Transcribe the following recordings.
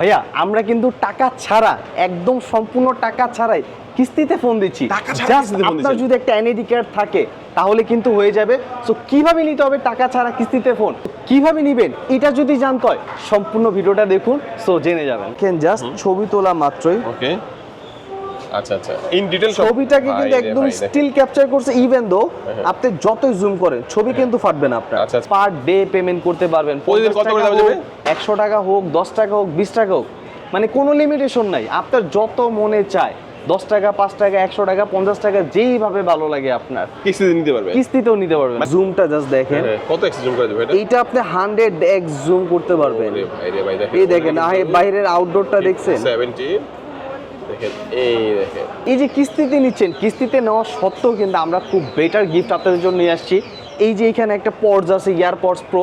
ভাইয়া আমরা কিন্তু টাকা ছাড়া একদম সম্পূর্ণ টাকা ছাড়াই কিস্তিতে ফোন দিচ্ছি। জাস্ট আপনার যদি একটা এনআইডি কার্ড থাকে তাহলে কিন্তু হয়ে যাবে। সো কিভাবে নিতে হবে টাকা ছাড়া কিস্তিতে ফোন, কিভাবে নেবেন এটা যদি জানতে হয় সম্পূর্ণ ভিডিওটা দেখুন, সো জেনে যাবেন। জাস্ট ছবি তোলা মাত্রই ওকে আচ্ছা আচ্ছা ইন ডিটেইল ছবিটাকে কিন্তু একদম স্টিল ক্যাপচার করছে। ইভেন দো আপনি যতই জুম করেন ছবি কিন্তু ফাটবে না আপনার। পার ডে পেমেন্ট করতে পারবেন। প্রতিদিন কত করে দেওয়া যাবে? 100 টাকা হোক, 10 টাকা হোক, 20 টাকা হোক, মানে কোনো লিমিটেশন নাই। আপনার যত মনে চায় 10 টাকা, 5 টাকা, 100 টাকা, 50 টাকা, যেইভাবে ভালো লাগে আপনার কিস্তিতে নিতে পারবেন। কিস্তিতেও নিতে পারবেন। জুমটা জাস্ট দেখেন কত এক্স জুম করে দেবে এটা? এইটা আপনি 100x জুম করতে পারবেন। আরে ভাই রে ভাই দেখেন, এই দেখেন বাইরের আউটডোরটা দেখছেন 70 দেখেন, এই দেখেন এই যে কিস্তিতে নিচ্ছেন, কিস্তিতে নেওয়া সত্ত্বেও কিন্তু আমরা খুব বেটার গিফট আপনাদের জন্য নিয়ে আসছি। এই যে এখানে একটা পডস আছে, ইয়ারপডস প্রো।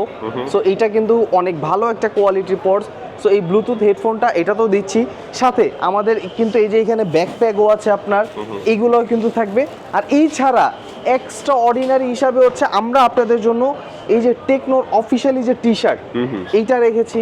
সো এইটা কিন্তু অনেক ভালো একটা কোয়ালিটির পডস। সো এই ব্লুটুথ হেডফোনটা এটা তো দিচ্ছি, সাথে আমাদের কিন্তু এই যে এখানে ব্যাকপ্যাকও আছে আপনার, এইগুলোও কিন্তু থাকবে। আর এই ছাড়া এক্সট্রা অর্ডিনারি হিসাবে হচ্ছে আমরা আপনাদের জন্য এই যে টেকনোর অফিশিয়ালি যে টি শার্ট এইটা রেখেছি।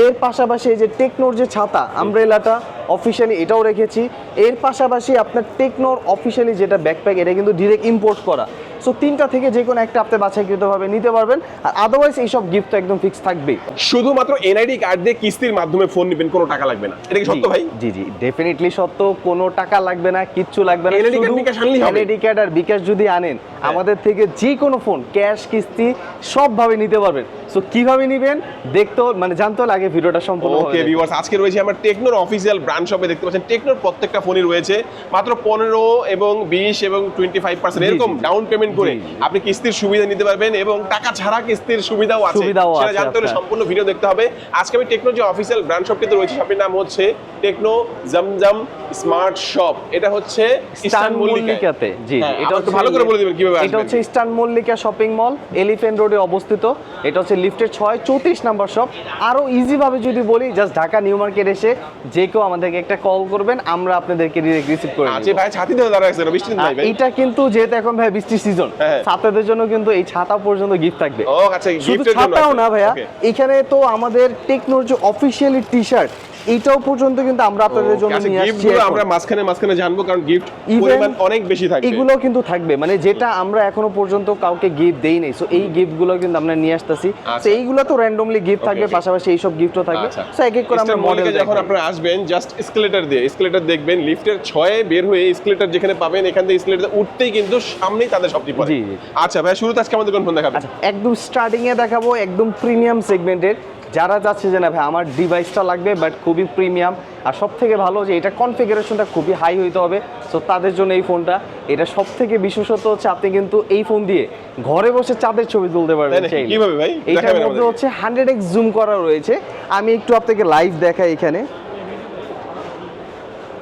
এর পাশাপাশি এই যে টেকনোর যে ছাতা আমব্রেলাটা অফিশিয়ালি এটাও রেখেছি। এর পাশাপাশি আপনার টেকনোর অফিশিয়ালি যেটা ব্যাকপ্যাক এটা কিন্তু ডিরেক্ট ইম্পোর্ট করা। সো তিনটা থেকে যে কোনো একটা আপনি বাছাইকৃতভাবে নিতে পারবেন। আর আদারওয়াইজ এইসব গিফট তো একদম ফিক্স থাকবেই। শুধুমাত্র এনআইডি কার্ড দিয়ে কিস্তির মাধ্যমে ফোন নেবেন, কোনো টাকা লাগবে না। এটা কি সত্য ভাই? জি জি ডেফিনেটলি সত্য। কোনো টাকা লাগবে না, কিচ্ছু লাগবে না। এনআইডি কার্ড বিকাশ আনলেই হবে। এনআইডি কার্ড আর বিকাশ যদি আনেন আমাদের থেকে যে কোনো ফোন ক্যাশ কিস্তি সবভাবে নিতে পারবেন। সো কিভাবে নেবেন দেখতে মানে জানতে হলে আগে ভিডিওটা সম্পূর্ণ ওকে ভিউয়ার্স, আজকে রয়েছে আমার টেকনোর অফিসিয়াল ব্র্যান্ড শপে। দেখতে পাচ্ছেন টেকনোর প্রত্যেকটা ফোনই রয়েছে মাত্র 15 এবং 20 এবং 25% এরকম ডাউন পেমেন্ট করে আপনি কিস্তির সুবিধা নিতে পারবেন এবং টাকা ছাড়া কিস্তির সুবিধাও আছে। সেটা জানতে হলে সম্পূর্ণ ভিডিও দেখতে হবে। আজকে আমি টেকনোর যে অফিসিয়াল ব্র্যান্ড শপটিতে রয়েছে, শপের নাম হচ্ছে টেকনো জমজম স্মার্ট শপ। এটা হচ্ছে ইস্টার্ন মল্লিকাতে। জি এটা একটু ভালো করে বলে দিবেন কিভাবে আসবেন। এটা হচ্ছে eastern Mallika shopping mall, elephant রোডে অবস্থিত। এটা হচ্ছে লিফটের 34 নাম্বার শপ। আরো ইজি ভাবে যদি বলি, জাস্ট ঢাকা নিউ মার্কেট এসে যে কেউ আমাদেরকে একটা কল করবেন, আমরা আপনাদেরকে ডিরেক্ট রিসিভ করে আচ্ছা ভাই, ছাতি ধরে দাঁড়ায় আছেন, বৃষ্টি নাই ভাই? এটা কিন্তু যেহেতু এখন ভাই বৃষ্টির সিজন, ছাত্রদের জন্য কিন্তু এই ছাতা পর্যন্ত গিফট থাকবে। ও আচ্ছা, শুধু ছাতাও না ভাইয়া, এখানে তো আমাদের টেকনোর যে অফিশিয়ালি টি শার্ট এইটাও পর্যন্ত কিন্তু আমরা আপনাদের জন্য নিয়ে আসছি। গিফটগুলো আমরা মাঝখানে জানবো, কারণ গিফট পরিমাণ অনেক বেশি থাকবে। এগুলো কিন্তু থাকবে, মানে যেটা আমরা এখনো পর্যন্ত কাউকে গিফট দেই নাই। সো এই গিফটগুলো কিন্তু আমরা নিয়ে আসতেছি। সো এইগুলো তো র্যান্ডমলি গিফট থাকবে, পাশাপাশি এইসব গিফটও থাকবে। সো এক এক করে আমরা মডেল যখন আপনারা আসবেন, জাস্ট এসকেলেটর দেখবেন, লিফটের 6 এ বের হয়ে এসকেলেটর যেখানে পাবেন, এখান থেকে এসকেলেটর উঠতেই কিন্তু সামনেই তাদের শপটি পড়ে। জি আচ্ছা ভাই, শুরুতে আজকে আমাদের কোন ফোন দেখাবেন? আচ্ছা, একদম স্টার্টিং এ দেখাবো একদম প্রিমিয়াম সেগমেন্টের। যারা যাচ্ছে যে না ভাই আমার ডিভাইসটা লাগবে বাট খুবই প্রিমিয়াম, আর সব থেকে ভালো যে এটা কনফিগারেশনটা খুবই হাই হইতে হবে, সো তাদের জন্য এই ফোনটা। এটা সব থেকে বিশেষত হচ্ছে আপনি কিন্তু এই ফোন দিয়ে ঘরে বসে চাঁদের ছবি তুলতে পারবেন। কিভাবে ভাই? এইটার মধ্যে হচ্ছে 100x জুম করা রয়েছে। আমি একটু আপনাকে লাইভ দেখাই। এখানে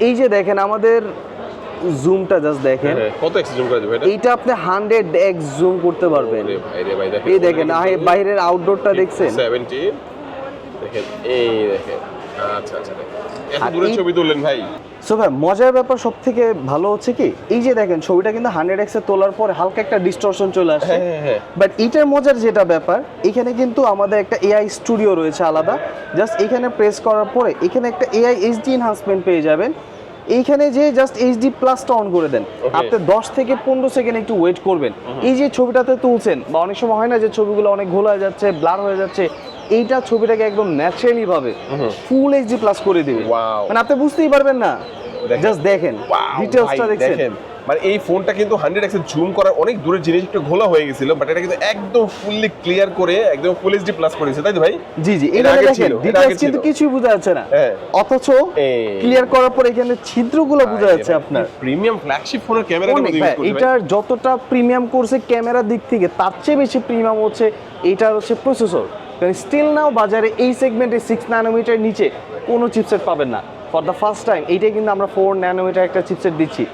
এই যে দেখেন আমাদের জুমটা জাস্ট দেখেন, কত এক্স জুম করে দেবে এটা? এইটা আপনি 100x জুম করতে পারবেন। আরে ভাই রে ভাই দেখেন, এই দেখেন বাইরের আউটডোরটা দেখছেন 70 দেখেন, এই দেখেন। আচ্ছা আচ্ছা দেখেন, এত দূরে ছবি তুললেন ভাই। সো ভাই মজার ব্যাপার সব থেকে ভালো হচ্ছে কি, এই যে দেখেন ছবিটা কিন্তু 100x এ তোলার পরে হালকা একটা ডিস্টরশন চলে আসে। বাট এইটার মজার যেটা ব্যাপার, এখানে কিন্তু আমাদের একটা এআই স্টুডিও রয়েছে আলাদা। জাস্ট এখানে প্রেস করার পরে এখানে একটা এআই এইচডি এনহান্সমেন্ট পেয়ে যাবেন। এইখানে যে জাস্ট এইচডি প্লাসটা অন করে দেন, আপনি 10 থেকে 15 সেকেন্ড একটু ওয়েট করবেন। এই যে ছবিটাতে তুলছেন, বা অনেক সময় হয় না যে ছবিগুলো অনেক ঘোলা হয়ে যাচ্ছে, ব্লার হয়ে যাচ্ছে, এইটা ছবিটাকে একদম ন্যাচারালি ভাবে ফুল এইচডি প্লাস করে দিবে। মানে আপনি বুঝতেই পারবেন না, জাস্ট দেখেন ডিটেইলসটা দেখেন। মানে এই ফোনটা কিন্তু 100x এ জুম করার অনেক দূরের জিনিস একটু ঘোলা হয়ে গেছিল, বাট এটা কিন্তু একদম ফুললি ক্লিয়ার করে একদম ফুল এইচডি প্লাস করেছে, তাই তো ভাই? জি জি, এটা দেখেন ডিটেইলস কিন্তু কিছুই বোঝা যাচ্ছে না, অথচ ক্লিয়ার করার পর এখানে ছিদ্রগুলো বোঝা যাচ্ছে আপনার। প্রিমিয়াম ফ্ল্যাগশিপ ফোনের ক্যামেরা মধ্যে ইউজ করতে, এটার যতটা প্রিমিয়াম করছে ক্যামেরার দিক থেকে, তার চেয়ে বেশি প্রিমিয়াম হচ্ছে এটার হচ্ছে প্রসেসর। কারণ স্টিল নাও বাজারে এই সেগমেন্টে 6 ন্যানোমিটার নিচে কোনো চিপসেট পাবেন না। ফর দ্য ফার্স্ট টাইম এইটাই কিন্তু আমরা 4 ন্যানোমিটার একটা চিপসেট দিচ্ছি।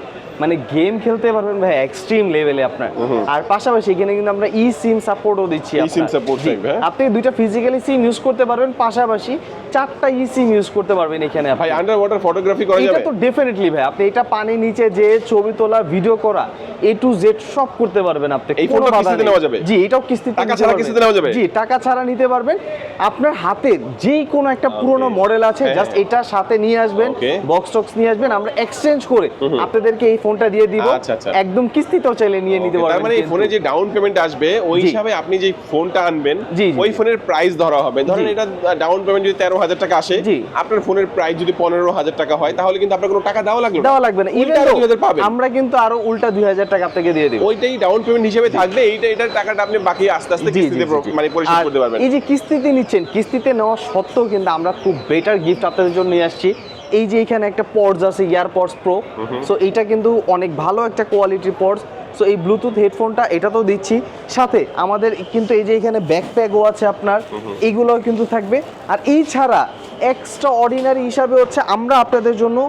মানে গেম খেলতে পারবেন ভাই এক্সট্রিম লেভেলে আপনার। আর পাশাপাশি এখানে কিন্তু আমরা ই সিম সাপোর্টও দিচ্ছি। eSIM support থাকবে, হ্যাঁ? আপনি দুইটা ফিজিক্যালি সিম ইউজ করতে পারবেন, পাশাপাশি 4টা ই সিম ইউজ করতে পারবেন এখানে ভাই আপনি। আন্ডার ওয়াটার ফটোগ্রাফি করা এটা যাবে? তো ডেফিনেটলি ভাই, আপনি এটা পানির নিচে যে ছবি তোলা, ভিডিও করা, A to Z সব করতে পারবেন আপনি। এই কোনো ফোনটা বাধা কিস্তিতে নেই। নেওয়া যাবে? জি, এটাও কিস্তিতে টাকা নিতে ছাড়া পারবেন। কিস্তিতে নেওয়া যাবে? জি, টাকা ছাড়া নিতে পারবেন। আপনার হাতের যেই কোনো একটা পুরনো মডেল আছে, হ্যাঁ, জাস্ট এটা সাথে নিয়ে আসবেন, Okay. বক্স টক্স নিয়ে আসবেন, আমরা এক্সচেঞ্জ করে আপনাদেরকে এই ফোনটা দিয়ে দিব। আচ্ছা, আচ্ছা। একদম কিস্তিতেও চাইলে নিয়ে নিতে Okay, পারবেন। তার মানে এই কিন্তু। ফোনে যে ডাউন পেমেন্ট আসবে ওই জি। হিসাবে আপনি যে ফোনটা আনবেন জি, জি। ওই ফোনের প্রাইস ধরা হবে। ধরেন জি। এটা ডাউন পেমেন্ট যদি 13,000 টাকা আসে, জি। আপনার ফোনের প্রাইস যদি 15,000 টাকা হয়, তাহলে কিন্তু আপনার কোনো টাকা দেওয়া লাগবে না। দেওয়া লাগবে না। উল্টা Even আরো though 2,000 পাবেন। আমরা কিন্তু আরো উল্টা 2000 টাকা আপনাকে দিয়ে দিব। ওইটাই ডাউন পেমেন্ট হিসেবে থাকবে, এটার টাকাটা আপনি বাকি আস্তে আস্তে জি, কিস্তিতে জি, জি, জি। মানে পরিশোধ আর করতে পারবেন। এই যে কিস্তিতে নিচ্ছেন, কিস্তিতে নেওয়া সত্ত্বেও কিন্তু আমরা খুব বেটার গিফট আপনাদের জন্য নিয়ে আসছি। এই যে এখানে একটা পডস আছে, ইয়ারপডস প্রো। সো এইটা কিন্তু অনেক ভালো একটা কোয়ালিটির পডস। সো এই ব্লুটুথ হেডফোনটা এটা তো দিচ্ছি, সাথে আমাদের কিন্তু এই যে এখানে ব্যাকপ্যাকও আছে আপনার, এইগুলোও কিন্তু থাকবে। আর এই ছাড়া এক্সট্রা অর্ডিনারি হিসাবে হচ্ছে আমরা আপনাদের জন্য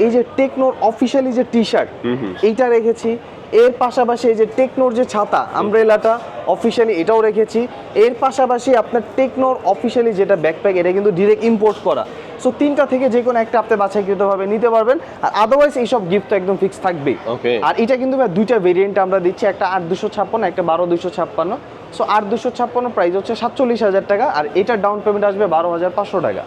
এই যে টেকনোর অফিসিয়ালি যে টি শার্ট এইটা রেখেছি। এর পাশাপাশি এই যে টেকনোর যে ছাতা আমব্রেলাটা অফিসিয়ালি এটাও রেখেছি। এর পাশাপাশি আপনার টেকনোর অফিসিয়ালি যেটা ব্যাকপ্যাক, এটা কিন্তু ডিরেক্ট ইম্পোর্ট করা। সো তিনটা থেকে যে কোনো একটা আপনি বাছাইকৃতভাবে নিতে পারবেন। আর আদারওয়াইজ এইসব গিফট তো একদম ফিক্স থাকবেই। Okay. আর এটা কিন্তু ভাই দুইটা ভেরিয়েন্ট আমরা দিচ্ছি, একটা 8,256, একটা 12,256। সো 8,256 প্রাইস হচ্ছে 47,000 টাকা, আর এটার ডাউন পেমেন্ট আসবে 12,500 টাকা।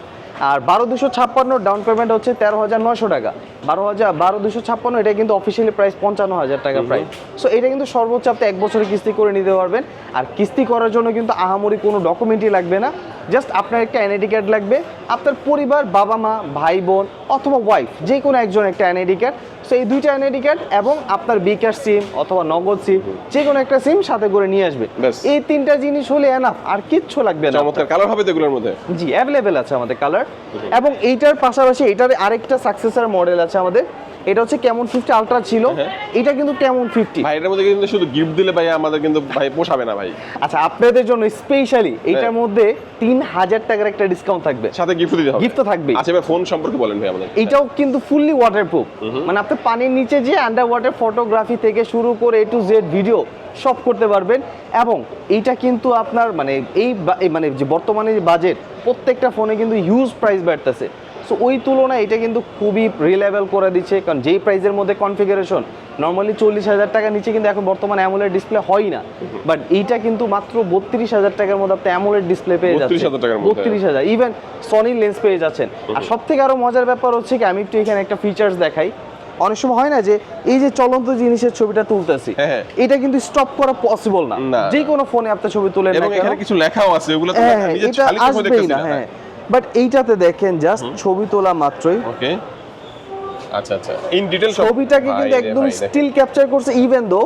আর 12,256 ডাউন পেমেন্ট হচ্ছে 13,900 টাকা। 12,256 এটা কিন্তু অফিসিয়ালি প্রাইস 55,000 টাকা প্রাইস। সো এটা কিন্তু সর্বোচ্চ আপনি 1 বছরের কিস্তি করে নিতে পারবেন। আর কিস্তি করার জন্য কিন্তু আহামরি কোনো ডকুমেন্টই লাগবে না, জাস্ট আপনার একটা এনআইডি কার্ড লাগবে, আপনার পরিবার, বাবা মা, ভাই বোন অথবা ওয়াইফ যে কোনো একজন একটা এনআইডি কার্ড। সো এই দুইটা এনআইডি কার্ড এবং আপনার বিকাশ সিম অথবা নগদ সিম যে কোনো একটা সিম সাথে করে নিয়ে আসবে। ব্যাস। এই তিনটা জিনিস হলে এনাফ, আর কিচ্ছু লাগবে না। চমৎকার কালার হবে তো এগুলোর মধ্যে? জি, অ্যাভেলেবেল আছে আমাদের কালার। এবং এইটার পাশাপাশি এটার আরেকটা সাকসেসর মডেল আছে আমাদের, এটা হচ্ছে ক্যামন 50 আলট্রা ছিল, এটা কিন্তু ক্যামন 50। ভাই এটার মধ্যে কিন্তু শুধু গিফট দিলে ভাই আমাদের কিন্তু ভাই পোষাবে না ভাই। আচ্ছা, আপনাদের জন্য স্পেশালি এটার মধ্যে 3,000 টাকার একটা ডিসকাউন্ট থাকবে, সাথে গিফট দিতে হবে। গিফট তো থাকবেই। আচ্ছা এবার ফোন সম্পর্কে বলেন ভাই আমাদের। এটাও কিন্তু ফুললি ওয়াটারপ্রুফ, মানে আপনি পানির নিচে যে আন্ডার ওয়াটার ফটোগ্রাফি থেকে শুরু করে A to Z ভিডিও সব করতে পারবেন। এবং এইটা কিন্তু আপনার মানে মানে যে বর্তমানে যে বাজেট, প্রত্যেকটা ফোনে কিন্তু হিউজ প্রাইস বাড়তেছে। সো ওই তুলনায় এটা কিন্তু খুবই রিলেভেল করে দিচ্ছে, কারণ যেই প্রাইসের মধ্যে কনফিগারেশন নর্মালি 40,000 টাকার নিচে কিন্তু এখন বর্তমানে অ্যামোলেড ডিসপ্লে হয় না, বাট এইটা কিন্তু মাত্র 32,000 টাকার মধ্যে আপনি অ্যামোলেড ডিসপ্লে পেয়ে যাচ্ছেন। 32,000 টাকার মধ্যে? 32,000, ইভেন সনি লেন্স পেয়ে যাচ্ছেন। আর সব থেকে আরো মজার ব্যাপার হচ্ছে কি, আমি একটু এখানে একটা ফিচার্স দেখাই। অনেক সময় হয় না যে এই যে চলন্ত জিনিসের ছবিটা তুলতেছি, হ্যাঁ। এটা কিন্তু স্টপ করা পসিবল না, না। যে কোনো ফোনে আপনি ছবি তুলেন না এবং কেন। এখানে কিছু লেখাও আছে, ওগুলো তো হ্যাঁ, নিজে এটা খালি চোখে আসবেই দেখতেছি না। না। হ্যাঁ, বাট এইটাতে দেখেন জাস্ট ছবি তোলা মাত্রই ওকে, আচ্ছা আচ্ছা, ইন ডিটেইল ছবিটাকে কিন্তু একদম স্টিল ক্যাপচার করছে। ইভেন দো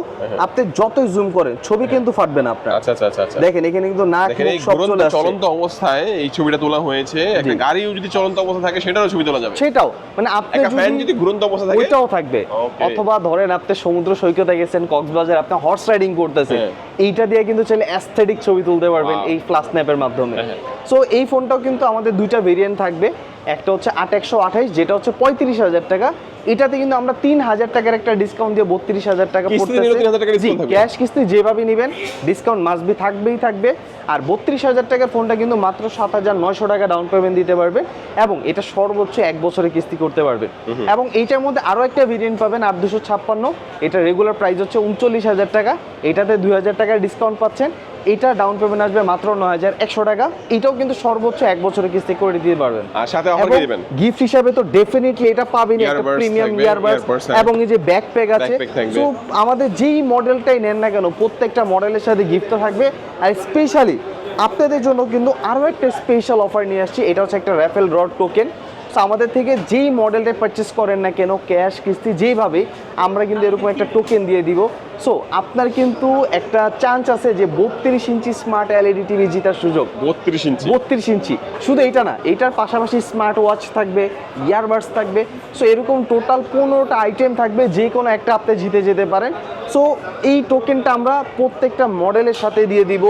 আপনি যতই জুম করেন ছবি কিন্তু ফাটবে না আপনার। আচ্ছা আচ্ছা আচ্ছা, দেখেন এখানে কিন্তু নাক দেখেন এই মুখ সব চলে আসছে। চলন্ত অবস্থায় এই ছবিটা তোলা হয়েছে। একটা গাড়িও যদি চলন্ত অবস্থা থাকে সেটারও ছবি তোলা যাবে। সেটাও মানে আপনি একটা ফ্যান যদি ঘুরন্ত অবস্থা থাকে ওইটাও থাকবে। Okay. অথবা ধরেন আপনি সমুদ্র সৈকতে গেছেন, কক্সবাজার, আপনি হর্স রাইডিং করতেছেন, হ্যাঁ। এইটা দিয়ে কিন্তু চাইলে অ্যাস্থেটিক ছবি তুলতে পারবেন Wow. এই ফ্লাশ স্ন্যাপের মাধ্যমে। হ্যাঁ। সো এই ফোনটাও কিন্তু আমাদের দুইটা ভেরিয়েন্ট থাকবে, একটা হচ্ছে 8/128 যেটা হচ্ছে 35,000 টাকা। এটাতে কিন্তু আমরা 3,000 টাকার একটা ডিসকাউন্ট দিয়ে 32,000 টাকা কিস্তি নিলেও 3,000 টাকা ডিসকাউন্ট থাকবে? ক্যাশ কিস্তি যেভাবে নেবেন ডিসকাউন্ট মাস্ট বি থাকবেই থাকবে। আর 32,000 টাকার ফোনটা কিন্তু মাত্র 7,900 টাকা ডাউন পেমেন্ট দিতে পারবে, এবং এটা সর্বোচ্চ 1 বছরের কিস্তি করতে পারবেন। এবং এইটার মধ্যে আরো একটা ভেরিয়েন্ট পাবেন 8,256, এটা রেগুলার প্রাইস হচ্ছে 39,000 টাকা, এটাতে 2,000 টাকার ডিসকাউন্ট পাচ্ছেন। এটা ডাউন পেমেন্ট আসবে মাত্র 9,100 টাকা, এটাও কিন্তু সর্বোচ্চ 1 বছরের কিস্তি করে দিতে পারবেন। আর সাথে অফার কি দিবেন? গিফট হিসাবে তো ডেফিনেটলি এটা পাবেন, একটা Earbuds প্রিমিয়াম থাকবে, ইয়ারবাডস earbuds থাকবে। এবং এই যে ব্যাকপ্যাক আছে। Backpack থাকবে। সো আমাদের যেই মডেলটাই নেন না কেন প্রত্যেকটা মডেলের সাথে গিফট থাকবে। আর স্পেশালি আপনাদের জন্য কিন্তু আরো একটা স্পেশাল অফার নিয়ে আসছি, এটা হচ্ছে একটা র্যাফেল রড টোকেন। সো আমাদের থেকে যেই মডেলটা পারচেস করেন না কেন, ক্যাশ কিস্তি যেভাবে, আমরা কিন্তু এরকম একটা টোকেন দিয়ে দিব। সো আপনার কিন্তু একটা চান্স আছে যে 32 ইঞ্চি স্মার্ট এলইডি টিভি জেতার সুযোগ। 32 ইঞ্চি? 32 ইঞ্চি, শুধু এটা না, এটার পাশাপাশি স্মার্ট ওয়াচ থাকবে, ইয়ারবাডস থাকবে। সো এরকম টোটাল 15টা আইটেম থাকবে, যে কোনো একটা আপনি জিতে যেতে পারেন। সো এই টোকেনটা আমরা প্রত্যেকটা মডেলের সাথে দিয়ে দিব।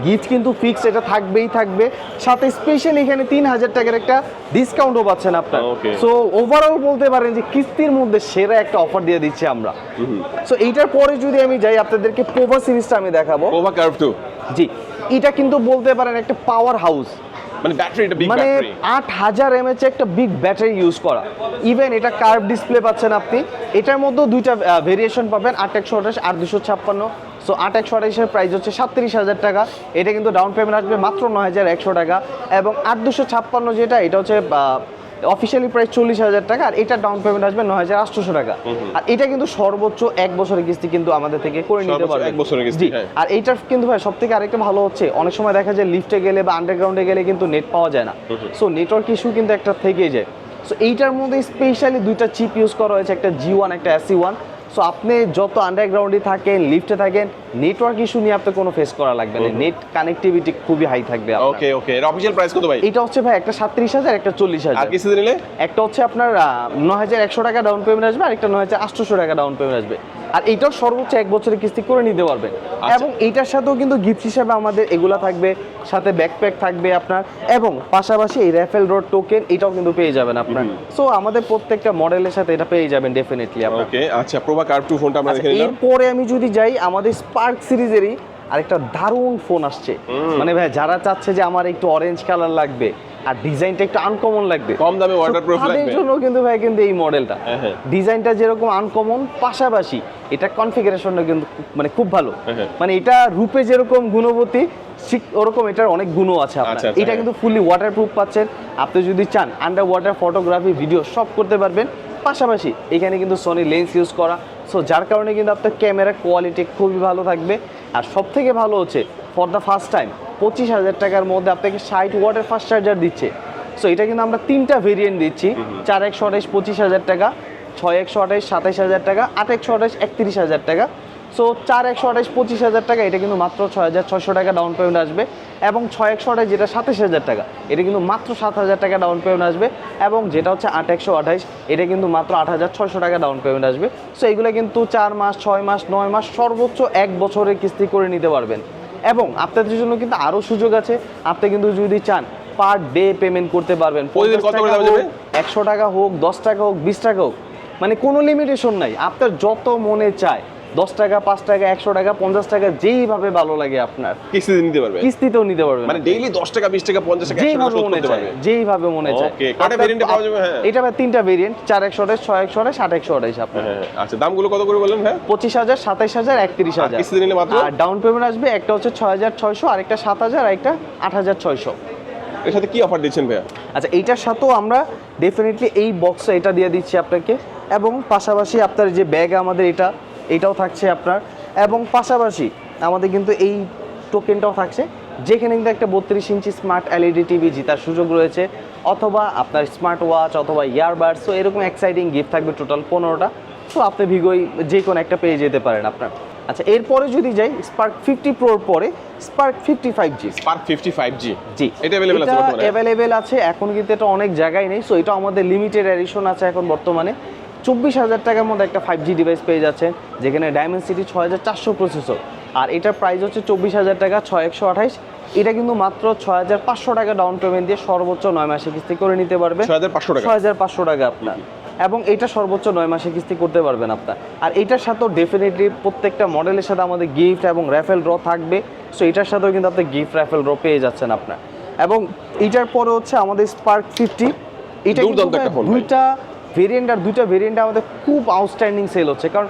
গিফট কিন্তু ফিক্স, এটা থাকবেই থাকবে, সাথে স্পেশালি এখানে 3,000 টাকার একটা ডিসকাউন্টও পাচ্ছেন আপনার। Okay. সো ওভারঅল বলতে পারেন যে কিস্তির মধ্যে সেরা একটা অফার দিয়ে দিচ্ছি দিচ্ছি আমরা। সো এইটার পরে যদি আমি যাই আপনাদেরকে পোভা সিরিজটা আমি দেখাবো। পোভা কার্ভ 2 জি, এটা কিন্তু বলতে পারেন একটা পাওয়ার হাউস, মানে ব্যাটারি, এটা বিগ মানে ব্যাটারি, 8000 mAh একটা বিগ ব্যাটারি ইউজ করা। ইভেন এটা কার্ভ ডিসপ্লে পাচ্ছেন আপনি। এটার মধ্যে দুইটা ভেরিয়েশন পাবেন, 8128 আর 256। সো 8128 এর প্রাইস হচ্ছে 37,000 টাকা। এটা কিন্তু ডাউন পেমেন্ট আসবে মাত্র 9100 টাকা। এবং 8256 যেটা, এটা হচ্ছে অফিসিয়ালি প্রাইস 40,000 টাকা, আর এটা ডাউন পেমেন্ট আসবে 9800 টাকা। আর এটা কিন্তু সর্বোচ্চ 1 বছরের কিস্তি কিন্তু আমাদের থেকে করে নিতে পারবেন। 1 বছরের কিস্তি, হ্যাঁ। আর এইটার কিন্তু ভাই সব থেকে আরেকটা ভালো হচ্ছে, অনেক সময় দেখা যায় লিফটে গেলে বা আন্ডারগ্রাউন্ডে গেলে কিন্তু নেট পাওয়া যায় না। সো নেটওয়ার্ক ইস্যু কিন্তু একটা থেকেই যায়। সো এইটার মধ্যে স্পেশালি দুইটা চিপ ইউজ করা হয়েছে, একটা G1 একটা SE1। সো আপনি যত আন্ডারগ্রাউন্ডে থাকেন, লিফটে থাকেন, নেটওয়ার্ক ইস্যু নিয়ে আপনার কোনো ফেস করা লাগবে না। নেট কানেক্টিভিটি খুবই হাই থাকবে আপনার। ওকে ওকে, এর অফিশিয়াল প্রাইস কত ভাই? এটা হচ্ছে ভাই একটা 37,000, একটা 40,000। আর কিস্তিতে নিলে একটা হচ্ছে আপনার 9100 টাকা ডাউন পেমেন্ট আসবে, আর একটা 9800 টাকা ডাউন পেমেন্ট আসবে। আর এইটাও সর্বোচ্চ 1 বছরের কিস্তি করে নিতে পারবেন। এবং এইটার সাথেও কিন্তু গিফট হিসাবে আমাদের এগুলা থাকবে, সাথে ব্যাকপ্যাক থাকবে আপনার, এবং পাশাপাশি এই র্যাফেল রোড টোকেন এটাও কিন্তু পেয়ে যাবেন আপনার। সো আমাদের প্রত্যেকটা মডেলের সাথে এটা পেয়ে যাবেন ডেফিনেটলি আপনার। ওকে, আচ্ছা, প্রোভা কার্ভ 2 ফোনটা আমরা দেখে নিলাম। এরপরে আমি যদি যাই, আমাদের স্পার্ক সিরিজেরই আরেকটা দারুণ ফোন আসছে। মানে ভাই যারা চাচ্ছে যে আমার একটু অরেঞ্জ কালার লাগবে আর ডিজাইনটা একটু আনকমন লাগবে, কম দামে ওয়াটারপ্রুফ লাগবে, তাদের জন্য কিন্তু ভাই কিন্তু এই মডেলটা, ডিজাইনটা যেরকম আনকমন, পাশাপাশি এটা কনফিগারেশনটা কিন্তু মানে খুব ভালো। মানে এটা রূপে যেরকম গুণবতী, ঠিক ওরকম এটার অনেক গুণও আছে আপনার। এটা কিন্তু ফুললি ওয়াটারপ্রুফ পাচ্ছেন। আপনি যদি চান আন্ডার ওয়াটার ফটোগ্রাফি, ভিডিও সব করতে পারবেন। পাশাপাশি এখানে কিন্তু সোনি লেন্স ইউজ করা, সো যার কারণে কিন্তু আপনার ক্যামেরা কোয়ালিটি খুবই ভালো থাকবে। আর সব থেকে ভালো হচ্ছে ফর দ্য ফার্স্ট টাইম 25,000 টাকার মধ্যে আপনাকে 60 ওয়াটের ফাস্ট চার্জার দিচ্ছে। সো এটা কিন্তু আমরা 3টা ভেরিয়েন্ট দিচ্ছি, 4128 25,000 টাকা, 6128 27,000 টাকা, 8128 31,000 টাকা। সো 4128 25,000 টাকা, এটা কিন্তু মাত্র 6,600 টাকা ডাউন পেমেন্ট আসবে। এবং 6128 যেটা 27,000 টাকা, এটা কিন্তু মাত্র 7,000 টাকা ডাউন পেমেন্ট আসবে। এবং যেটা হচ্ছে 8128, এটা কিন্তু মাত্র 8,600 টাকা ডাউন পেমেন্ট আসবে। সো এগুলো কিন্তু 4 মাস 6 মাস 9 মাস সর্বোচ্চ 1 বছরের কিস্তি করে নিতে পারবেন। এবং আপনাদের জন্য কিন্তু আরও সুযোগ আছে, আপনি কিন্তু যদি চান পার ডে পেমেন্ট করতে পারবেন। 100 টাকা হোক, 10 টাকা হোক, 20 টাকা হোক, মানে কোনো লিমিটেশন নাই। আপনার যত মনে চায় 10 টাকা 5 টাকা 100 টাকা 50 টাকা যেইভাবে ভালো লাগে আপনার কিস্তিতে নিতে পারবে, কিস্তিতেও নিতে পারবেন। মানে ডেইলি 10 টাকা 20 টাকা 50 টাকা 100 টাকা শোধ করতে পারবে যেইভাবে মনে চায়। ওকে, কয়টা ভেরিয়েন্টে পাওয়া যাবে? হ্যাঁ, এটা ভাই 3টা ভেরিয়েন্ট, 4128 6128 8128 আপনার। আচ্ছা, দামগুলো কত করে বললেন ভাই? 25,000 27,000 31,000। কিস্তিতে নিলে মাত্র, আর ডাউন পেমেন্ট আসবে একটা হচ্ছে 6,600, আরেকটা 7,000, আরেকটা 8,600। এর সাথে কি অফার দিচ্ছেন ভাইয়া? আচ্ছা, এইটার সাথেও আমরা ডেফিনেটলি এই বক্সে এটা দিয়ে দিচ্ছি আপনাকে। এবং পাশাপাশি আপনার যে ব্যাগ আমাদের এটাও থাকছে আপনার। এবং পাশাপাশি আমাদের কিন্তু এই টোকেনটাও থাকছে, যেখানে কিন্তু একটা 32 ইঞ্চি স্মার্ট এলইডি টিভি জেতার সুযোগ রয়েছে, অথবা আপনার স্মার্ট ওয়াচ, অথবা ইয়ারবাডস। সো এরকম এক্সাইটিং গিফট থাকবে টোটাল 15টা। সো আপনি ভিগোই যে কোনো একটা পেয়ে যেতে পারেন আপনার। আচ্ছা, এরপরে যদি যাই স্পার্ক 50 প্রোর পরে স্পার্ক 55G। স্পার্ক 55G, জি, এটা अवेलेबल আছে বর্তমানে? अवेलेबल আছে এখন, কিন্তু এটা অনেক জায়গায় নেই। সো এটা আমাদের লিমিটেড এডিশন আছে এখন বর্তমানে। 24,000 টাকার মধ্যে একটা 5G ডিভাইস পেয়ে যাচ্ছেন, যেখানে ডায়মেনসিটি 6400 প্রসেসর। আর এটার প্রাইস হচ্ছে 24,000 টাকা, 6128। এটা কিন্তু মাত্র 6,500 টাকা ডাউন পেমেন্ট দিয়ে সর্বোচ্চ 9 মাসে কিস্তি করে নিতে পারবেন। 6,500 টাকা, 6,500 টাকা আপনার। এবং এটা সর্বোচ্চ 9 মাসে কিস্তি করতে পারবেন আপনার। আর এটার সাথেও ডেফিনেটলি প্রত্যেকটা মডেলের সাথে আমাদের গিফট এবং র্যাফেল ড্র থাকবে। সো এটার সাথেও কিন্তু আপনি গিফট র্যাফেল ড্র পেয়ে যাচ্ছেন আপনার। এবং এটার পরে হচ্ছে আমাদের স্পার্ক 50। এটা কিন্তু দুইটা ভেরিয়েন্ট, আর দুইটা ভেরিয়েন্ট আমাদের খুব আউটস্ট্যান্ডিং সেল হচ্ছে, কারণ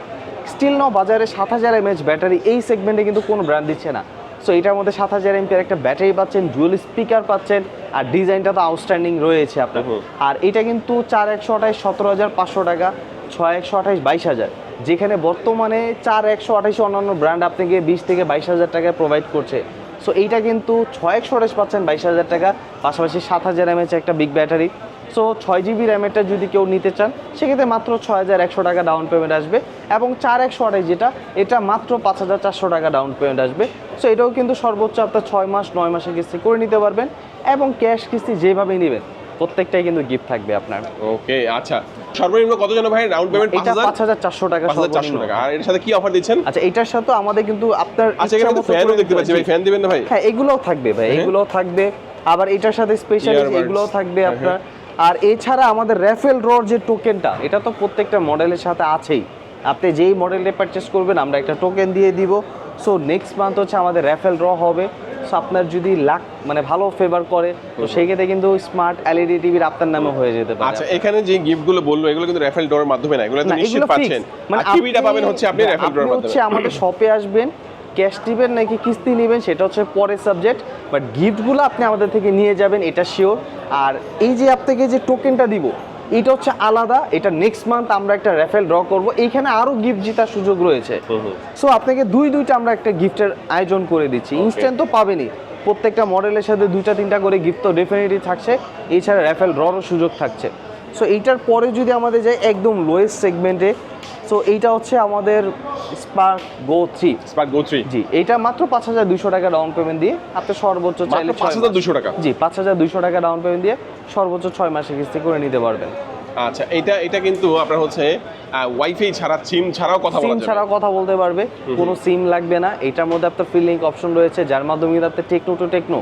স্টিল নাও বাজারে 7,000 mAh ব্যাটারি এই সেগমেন্টে কিন্তু কোনো ব্র্যান্ড দিচ্ছে না। সো এটার মধ্যে 7,000 mAh একটা ব্যাটারি পাচ্ছেন, ডুয়াল স্পিকার পাচ্ছেন, আর ডিজাইনটা তো আউটস্ট্যান্ডিং রয়েছে আপনার। আর এটা কিন্তু 4128 17,500 টাকা, 6128 22,000, যেখানে বর্তমানে 4128 অন্যান্য ব্র্যান্ড আপনাকে 20 থেকে 22,000 টাকায় প্রোভাইড করছে। সো এইটা কিন্তু 6128 পাচ্ছেন 22,000 টাকা, পাশাপাশি 7,000 mAh একটা বিগ ব্যাটারি। সো 6GB র্যামেরটা যদি কেউ নিতে চান, সেক্ষেত্রে মাত্র 6,100 টাকা ডাউন পেমেন্ট আসবে। এবং 4128 যেটা, এটা মাত্র 5,400 টাকা ডাউন পেমেন্ট আসবে। সো এটাও কিন্তু সর্বোচ্চ আপনার 6 মাস 9 মাসে কিস্তি করে নিতে পারবেন। এবং ক্যাশ কিস্তি যেভাবেই নেবেন প্রত্যেকটাই কিন্তু গিফট থাকবে আপনার। ওকে, আচ্ছা, সর্বনিম্ন কত জন ভাই ডাউন পেমেন্ট? এটা 5,400 টাকা, 5,400 টাকা। আর এর সাথে কি অফার দিচ্ছেন? আচ্ছা, এটার সাথে আমাদের কিন্তু আপনার আচ্ছা, এখানে তো ফ্যানও দেখতে পাচ্ছি ভাই, ফ্যান দিবেন না ভাই? হ্যাঁ, এগুলোও থাকবে ভাই, এগুলোও থাকবে। আবার এটার সাথে স্পেশালি এগুলোও থাকবে আপনার। আর এছাড়া আমাদের র্যাফেল ড্রর যে টোকেনটা, এটা তো প্রত্যেকটা মডেলের সাথে আছেই। আপনি যেই মডেলটা পারচেস করবেন আমরা একটা টোকেন দিয়ে দিব। সো নেক্সট মান্থ হচ্ছে আমাদের র্যাফেল ড্র হবে। সো আপনার যদি লাক মানে ভালো ফেভার করে তো সেই ক্ষেত্রে কিন্তু স্মার্ট এলইডি টিভির আপনার নামে হয়ে যেতে পারে। আচ্ছা, এখানে যে গিফটগুলো বললো এগুলো কিন্তু র্যাফেল ড্রর মাধ্যমে না, এগুলো তো না, নিশ্চিত এগুলো পাচ্ছেন। fixed। মানে আর টিভিটা পাবেন হচ্ছে আপনি র্যাফেল ড্রর আপনি মাধ্যমে। হচ্ছে আমাদের শপে আসবেন, ক্যাশ দিবেন নাকি কিস্তি নেবেন সেটা হচ্ছে পরের সাবজেক্ট, বাট গিফটগুলো আপনি আমাদের থেকে নিয়ে যাবেন এটা শিওর। আর এই যে আপনাকে যে টোকেনটা দিব এটা হচ্ছে আলাদা, এটা নেক্সট মান্থ আমরা একটা র্যাফেল ড্র করব, এইখানে আরো গিফট জেতার সুযোগ রয়েছে। সো আপনাকে দুইটা আমরা একটা গিফটের আয়োজন করে দিচ্ছি। ইনস্ট্যান্ট তো পাবেনই, প্রত্যেকটা মডেলের সাথে 2-3টা করে গিফট তো ডেফিনেটলি থাকছে, এছাড়া র্যাফেল ড্ররও সুযোগ থাকছে। সো এইটার পরে যদি আমাদের যাই একদম লোয়েস্ট সেগমেন্টে, সো এইটা হচ্ছে আমাদের স্পার্ক গো 3। স্পার্ক গো 3 জি, এইটা মাত্র 5,200 টাকা ডাউন পেমেন্ট দিয়ে আপনি সর্বোচ্চ চাইলে 5,200 টাকা। জি, 5,200 টাকা ডাউন পেমেন্ট দিয়ে সর্বোচ্চ 6 মাসের কিস্তি করে নিতে পারবেন। আচ্ছা, এটা কিন্তু আপনার হচ্ছে ওয়াইফাই ছাড়া, সিম ছাড়াও কথা বলা সিম যাবে। ছাড়াও কথা বলতে পারবে, কোনো সিম লাগবে না। এটার মধ্যে আপনার ফ্রি লিঙ্ক অপশন রয়েছে যার মাধ্যমে কিন্তু আপনি টেকনো টু টেকনো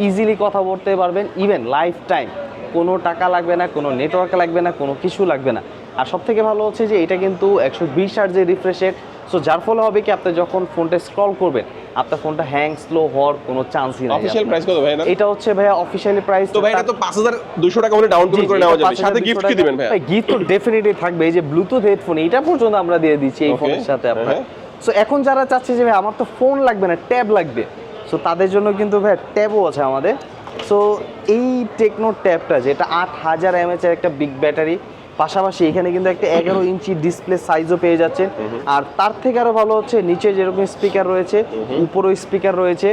ইজিলি কথা বলতে পারবেন, ইভেন লাইফ টাইম। কোনো টাকা লাগবে না, কোনো নেটওয়ার্ক লাগবে না, কোনো কিছু লাগবে না। আর সব থেকে ভালো হচ্ছে যে এটা কিন্তু 120 হার্টজের রিফ্রেশ রেট। সো যার ফলে হবে কি আপনি যখন ফোনটা স্ক্রল করবেন আপনার ফোনটা হ্যাং স্লো হওয়ার কোনো চান্সই নাই। অফিশিয়াল প্রাইস কত ভাই? এটা হচ্ছে ভাইয়া অফিশিয়ালি প্রাইস। তো ভাই এটা তো 5,200 টাকা হলে ডাউন পেমেন্ট করে নেওয়া যাবে, সাথে গিফট কি দিবেন ভাই? গিফট তো ডেফিনেটলি থাকবে, এই যে ব্লুটুথ হেডফোন এটা পর্যন্ত আমরা দিয়ে দিচ্ছি এই ফোনের সাথে আপনার। সো এখন যারা চাচ্ছে যে ভাই আমার তো ফোন লাগবে না, ট্যাব লাগবে, সো তাদের জন্য কিন্তু ভাই ট্যাবও আছে আমাদের। সো এই টেকনো ট্যাবটা যেটা 8000 mAh এর একটা বিগ ব্যাটারি, পাশাপাশি এখানে কিন্তু একটা 11 ইঞ্চি ডিসপ্লে সাইজও পেয়ে যাচ্ছে। আর তার থেকে আরো ভালো হচ্ছে নিচে যেরকম স্পিকার রয়েছে উপরেও স্পিকার রয়েছে।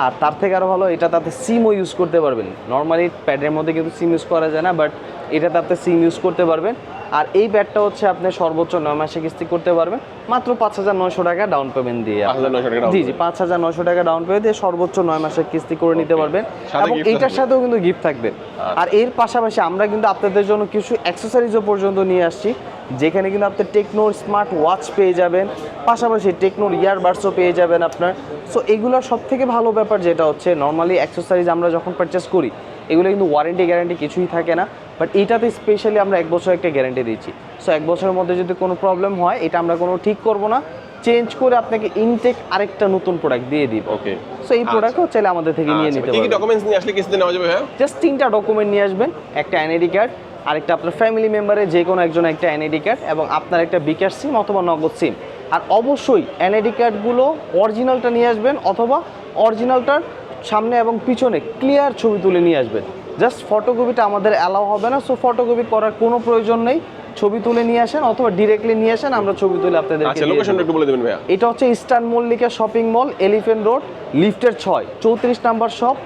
আর তার থেকে আরো ভালো এটা তাতে সিমও ইউজ করতে পারবেন। নর্মালি প্যাডের মধ্যে কিন্তু সিম ইউজ করা যায় না, বাট এটাতে আপনি সিম ইউজ করতে পারবেন। আর এই ব্যাটটা হচ্ছে আপনি সর্বোচ্চ 9 মাসে কিস্তি করতে পারবেন মাত্র 5,900 টাকা ডাউন পেমেন্ট দিয়ে। 5,900 টাকা। জি জি, 5,900 টাকা ডাউন পেমেন্ট দিয়ে সর্বোচ্চ 9 মাসের কিস্তি করে নিতে পারবেন। সাথে এবং gift এইটার থাকবে। সাথেও কিন্তু গিফট থাকবে। আর এর পাশাপাশি আমরা কিন্তু আপনাদের জন্য কিছু অ্যাক্সেসরিজও পর্যন্ত নিয়ে আসছি, যেখানে কিন্তু আপনি টেকনোর স্মার্ট ওয়াচ পেয়ে যাবেন, পাশাপাশি টেকনোর ইয়ারবাডসও পেয়ে যাবেন আপনার। সো এগুলোর সব থেকে ভালো ব্যাপার যেটা হচ্ছে নর্মালি অ্যাক্সেসরিজ আমরা যখন পারচেস করি এগুলো কিন্তু ওয়ারেন্টি গ্যারান্টি কিছুই থাকে না, বাট এইটাতে স্পেশালি আমরা 1 বছর একটা গ্যারান্টি দিচ্ছি। সো 1 বছরের মধ্যে যদি কোনো প্রবলেম হয় এটা আমরা কোনো ঠিক করব না, চেঞ্জ করে আপনাকে ইনটেক আরেকটা নতুন প্রোডাক্ট দিয়ে দিব। ওকে। সো এই প্রোডাক্টও চাইলে আমাদের থেকে নিয়ে নিতে কি কি পারবেন। ডকুমেন্টস নিয়ে আসলে কিস্তিতে নেওয়া যাবে ভাই? জাস্ট 3টা ডকুমেন্ট নিয়ে আসবেন, একটা এনআইডি কার্ড, আরেকটা আপনার ফ্যামিলি মেম্বারের যে কোনো একজন একটা এনআইডি কার্ড, এবং আপনার একটা বিকাশ সিম অথবা নগদ সিম। আর অবশ্যই এনআইডি কার্ডগুলো অরিজিনালটা নিয়ে আসবেন, অথবা অরিজিনালটার সামনে এবং পিছনে ক্লিয়ার ছবি তুলে নিয়ে আসবেন। জাস্ট ফটোকপিটা আমাদের অ্যালাউ হবে না, সো ফটোকপি করার কোনো প্রয়োজন নেই। ছবি তুলে নিয়ে আসেন অথবা ডিরেক্টলি নিয়ে আসেন, আমরা ছবি তুলে আপনাদের। আচ্ছা, লোকেশনটা একটু বলে দিবেন ভাইয়া। এটা হচ্ছে eastern Mallika shopping mall, elephant road, লিফটের 6, 34 নাম্বার শপ।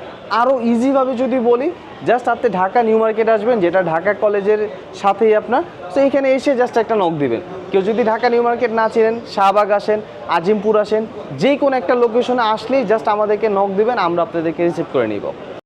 আরও ইজিভাবে যদি বলি, জাস্ট আপনি ঢাকা নিউ মার্কেট আসবেন, যেটা ঢাকা কলেজের সাথেই আপনার। তো এখানে এসে জাস্ট একটা নক দিবেন। কেউ যদি ঢাকা নিউ মার্কেট না চিনেন, শাহবাগ আসেন, আজিমপুর আসেন, যে কোনো একটা লোকেশনে আসলেই জাস্ট আমাদেরকে নক দিবেন, আমরা আপনাদেরকে রিসিভ করে নিব।